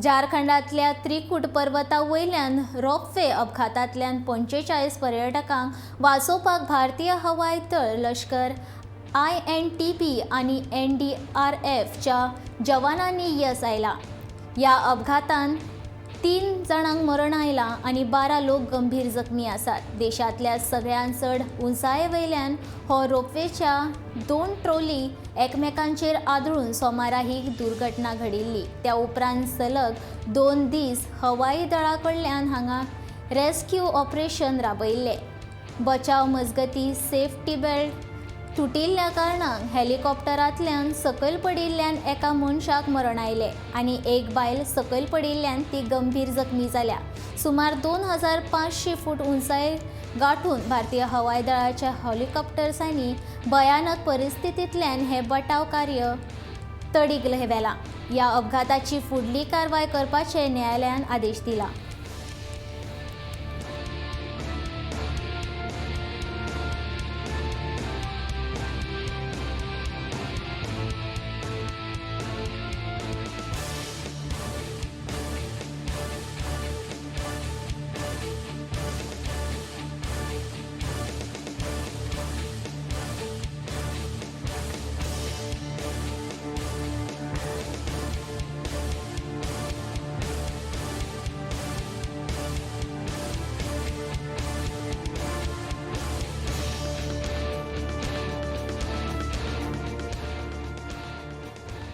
झारखंडातल्या Trikut पर्वतावयल्यान ropeway अपघातांतल्यान 45 पर्यटकांक वाचोवपाक भारतीय हवाई दळ, लश्कर, INTP आनी NDRFच्या जवानांनी येस आयला। ह्या अपघातांत 3 जाणांक मरण आयलां आनी 12 लोक गंभीर जखमी आसात। देशांतल्या सगळ्यांत चड उंचायेवयल्यान हो रोपवेच्या 2 ट्रॉली एकमेकांचेर आदळून सोमारा ही दुर्घटना घडिल्ली। त्या उपरांत सलग 2 दीस हवाई दळा कडल्यान हांगा रेस्क्यू ऑपरेशन राबयिल्लें। बचाव मजगतीं सेफ्टी बेल्ट तुटिल्ल्या कारणान हेलिकॉप्टरांतल्यान सकयल पडिल्ल्यान एका मनशाक मरण आयलें आनी एक बायल सकयल पडिल्ल्यान ती गंभीर जखमी जाल्या। सुमार 2500 फूट उंचाय गाठून भारतीय हवाई दळाच्या हेलिकॉप्टर्सांनी भयानक परिस्थितींतल्यान हे बचाव कार्य तडीक व्हेलां। ह्या अपघाताची फुडली कारवाय करपाचे न्यायालयान आदेश दिला।